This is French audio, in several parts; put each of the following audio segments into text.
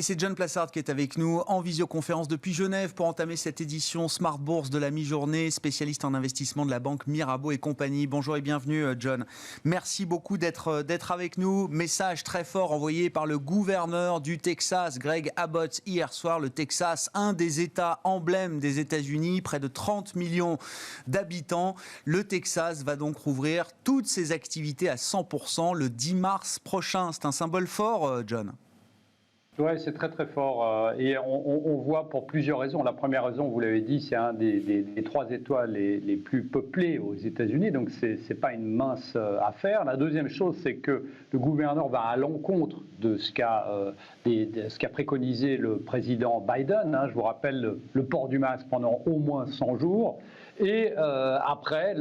Et c'est John Plassard qui est avec nous en visioconférence depuis Genève pour entamer cette édition Smart Bourse de la mi-journée, spécialiste en investissement de la banque Mirabeau et compagnie. Bonjour et bienvenue John. Merci beaucoup d'être avec nous. Message très fort envoyé par le gouverneur du Texas, Greg Abbott, hier soir. Le Texas, un des États emblèmes des États-Unis, près de 30 millions d'habitants. Le Texas va donc rouvrir toutes ses activités à 100% le 10 mars prochain. C'est un symbole fort, John. Oui, c'est très très fort et on voit pour plusieurs raisons. La première raison, vous l'avez dit, c'est un des 3 États les plus peuplés aux États-Unis, donc c'est pas une mince affaire. La deuxième chose, c'est que le gouverneur va à l'encontre de ce qu'a préconisé le président Biden. Je vous rappelle le port du masque pendant au moins 100 jours. Et après,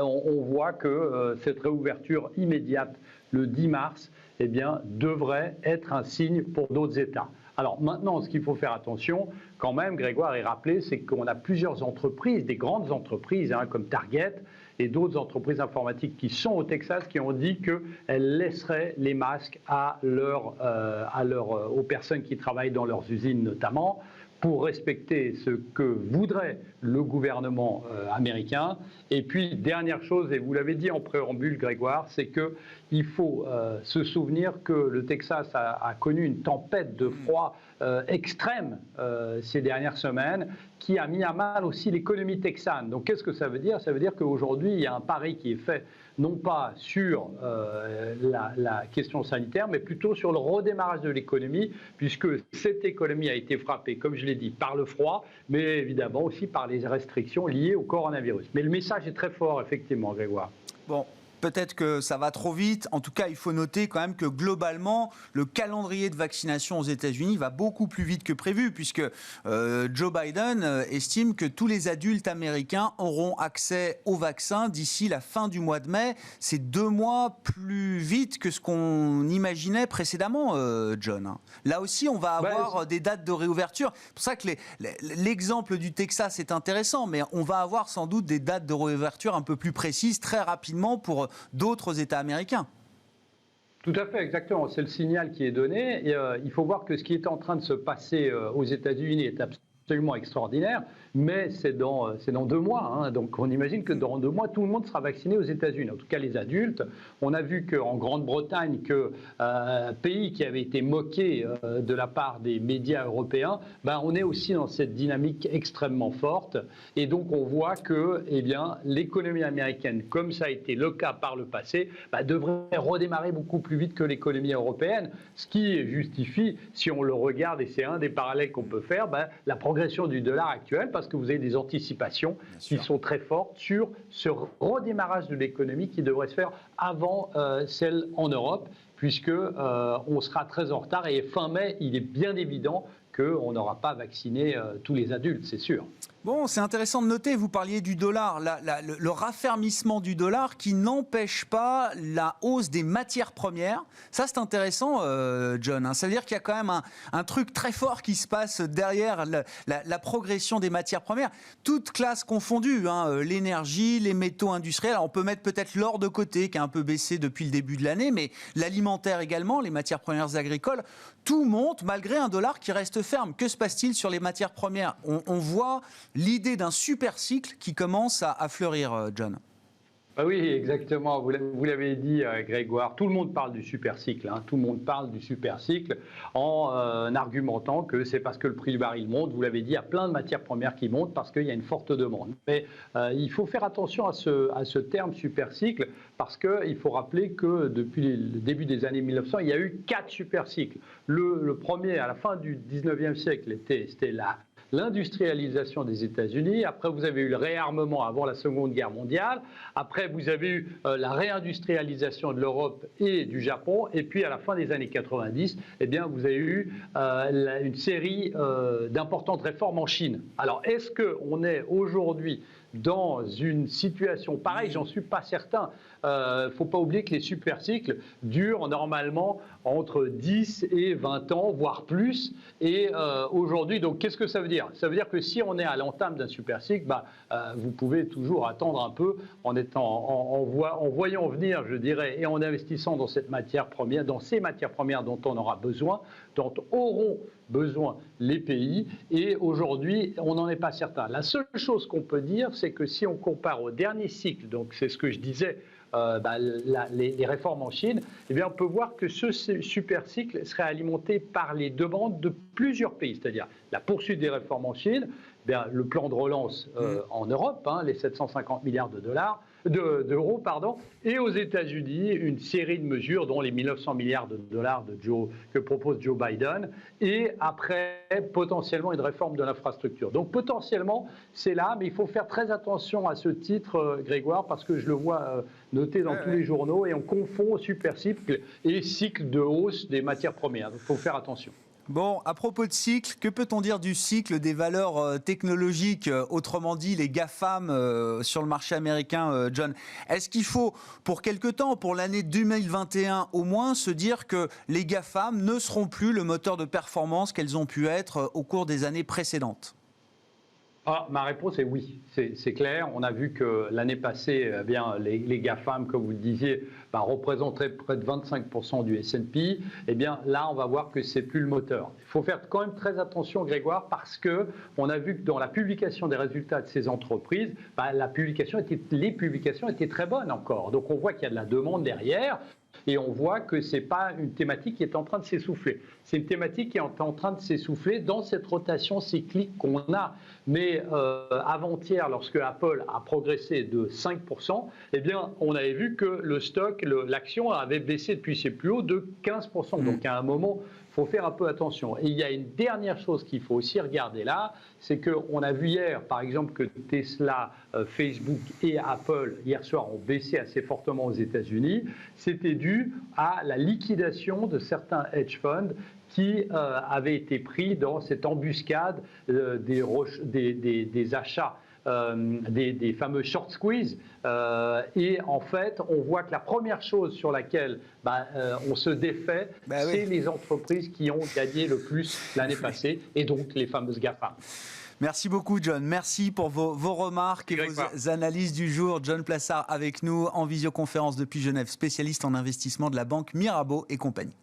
on voit que cette réouverture immédiate le 10 mars, eh bien, devrait être un signe pour d'autres États. Alors maintenant, ce qu'il faut faire attention, quand même, Grégoire est rappelé, c'est qu'on a plusieurs entreprises, des grandes entreprises comme Target et d'autres entreprises informatiques qui sont au Texas, qui ont dit qu'elles laisseraient les masques aux personnes qui travaillent dans leurs usines notamment, pour respecter ce que voudrait le gouvernement américain. Et puis, dernière chose, et vous l'avez dit en préambule, Grégoire, c'est qu'il faut se souvenir que le Texas a connu une tempête de froid extrême ces dernières semaines, qui a mis à mal aussi l'économie texane. Donc, qu'est-ce que ça veut dire? Ça veut dire qu'aujourd'hui, il y a un pari qui est fait, non pas sur la question sanitaire, mais plutôt sur le redémarrage de l'économie, puisque cette économie a été frappée, comme je l'ai dit, par le froid, mais évidemment aussi par les restrictions liées au coronavirus. Mais le message est très fort, effectivement, Grégoire. Bon. Peut-être que ça va trop vite. En tout cas, il faut noter quand même que globalement, le calendrier de vaccination aux États-Unis va beaucoup plus vite que prévu, puisque Joe Biden estime que tous les adultes américains auront accès au vaccin d'ici la fin du mois de mai. C'est 2 mois plus vite que ce qu'on imaginait précédemment, John. Là aussi, on va avoir des dates de réouverture. C'est pour ça que l'exemple du Texas est intéressant, mais on va avoir sans doute des dates de réouverture un peu plus précises très rapidement pour d'autres États américains. Tout à fait, exactement. C'est le signal qui est donné. Et, il faut voir que ce qui est en train de se passer aux États-Unis est absolument extraordinaire, mais c'est dans 2 mois. Donc on imagine que dans 2 mois, tout le monde sera vacciné aux États-Unis, en tout cas les adultes. On a vu qu'en Grande-Bretagne, pays qui avait été moqué de la part des médias européens, on est aussi dans cette dynamique extrêmement forte. Et donc on voit que l'économie américaine, comme ça a été le cas par le passé, devrait redémarrer beaucoup plus vite que l'économie européenne, ce qui justifie, si on le regarde, et c'est un des parallèles qu'on peut faire, la progression du dollar actuel, parce que vous avez des anticipations qui sont très fortes sur ce redémarrage de l'économie qui devrait se faire avant celle en Europe, puisque on sera très en retard, et fin mai, il est bien évident qu'on n'aura pas vacciné tous les adultes, c'est sûr. Bon, c'est intéressant de noter, vous parliez du dollar, le raffermissement du dollar qui n'empêche pas la hausse des matières premières. Ça, c'est intéressant, John. Ça veut dire qu'il y a quand même un truc très fort qui se passe derrière la progression des matières premières. Toutes classes confondues, l'énergie, les métaux industriels. Alors, on peut mettre peut-être l'or de côté, qui a un peu baissé depuis le début de l'année, mais l'alimentaire également, les matières premières agricoles, tout monte malgré un dollar qui reste ferme. Que se passe-t-il sur les matières premières? On voit l'idée d'un super cycle qui commence à fleurir, John. Oui, exactement. Vous l'avez dit, Grégoire. Tout le monde parle du super cycle. Tout le monde parle du super cycle en argumentant que c'est parce que le prix du baril monte. Vous l'avez dit, il y a plein de matières premières qui montent parce qu'il y a une forte demande. Mais il faut faire attention à ce terme super cycle, parce qu'il faut rappeler que depuis le début des années 1900, il y a eu 4 super cycles. Le premier, à la fin du 19e siècle, c'était l'industrialisation des États-Unis. Après, vous avez eu le réarmement avant la Seconde Guerre mondiale. Après, vous avez eu la réindustrialisation de l'Europe et du Japon. Et puis, à la fin des années 90, vous avez eu une série d'importantes réformes en Chine. Alors, est-ce qu'on est aujourd'hui dans une situation pareille? J'en suis pas certain. Il ne faut pas oublier que les supercycles durent normalement entre 10 et 20 ans, voire plus. Et aujourd'hui, donc, qu'est-ce que ça veut dire? Ça veut dire que si on est à l'entame d'un supercycle, vous pouvez toujours attendre un peu en voyant venir, je dirais, et en investissant dans cette matière première, dans ces matières premières dont on aura besoin, dont auront besoin les pays. Et aujourd'hui, on n'en est pas certain. La seule chose qu'on peut dire, c'est que si on compare au dernier cycle, donc c'est ce que je disais, les réformes en Chine, eh bien, on peut voir que ce super cycle serait alimenté par les demandes de plusieurs pays, c'est-à-dire la poursuite des réformes en Chine, eh bien, le plan de relance en Europe, les 750 milliards d'euros, et aux États-Unis, une série de mesures, dont les 1900 milliards de dollars que propose Joe Biden, et après, potentiellement, une réforme de l'infrastructure. Donc, potentiellement, c'est là, mais il faut faire très attention à ce titre, Grégoire, parce que je le vois noté dans tous les journaux, et on confond super cycle et cycle de hausse des matières premières. Donc, il faut faire attention. Bon, à propos de cycle, que peut-on dire du cycle des valeurs technologiques, autrement dit les GAFAM sur le marché américain, John? Est-ce qu'il faut, pour quelque temps, pour l'année 2021 au moins, se dire que les GAFAM ne seront plus le moteur de performance qu'elles ont pu être au cours des années précédentes? Ma réponse est oui, c'est clair. On a vu que l'année passée, les GAFAM, comme vous le disiez, représentaient près de 25% du S&P. Eh bien, là, on va voir que c'est plus le moteur. Il faut faire quand même très attention, Grégoire, parce qu'on a vu que dans la publication des résultats de ces entreprises, les publications étaient très bonnes encore. Donc, on voit qu'il y a de la demande derrière. Et on voit que ce n'est pas une thématique qui est en train de s'essouffler. C'est une thématique qui est en train de s'essouffler dans cette rotation cyclique qu'on a. Mais avant-hier, lorsque Apple a progressé de 5%, eh bien, on avait vu que le stock, l'action avait baissé depuis ses plus hauts de 15%. Donc à un moment, il faut faire un peu attention. Et il y a une dernière chose qu'il faut aussi regarder là, c'est qu'on a vu hier, par exemple, que Tesla, Facebook et Apple, hier soir, ont baissé assez fortement aux États-Unis. C'était dû à la liquidation de certains hedge funds qui avaient été pris dans cette embuscade des achats. Des fameux short squeeze. Et en fait, on voit que la première chose sur laquelle on se défait, c'est les entreprises qui ont gagné le plus l'année passée, et donc les fameuses GAFA. Merci beaucoup, John. Merci pour vos remarques et vos analyses du jour. John Plassard avec nous en visioconférence depuis Genève, spécialiste en investissement de la banque Mirabeau et compagnie.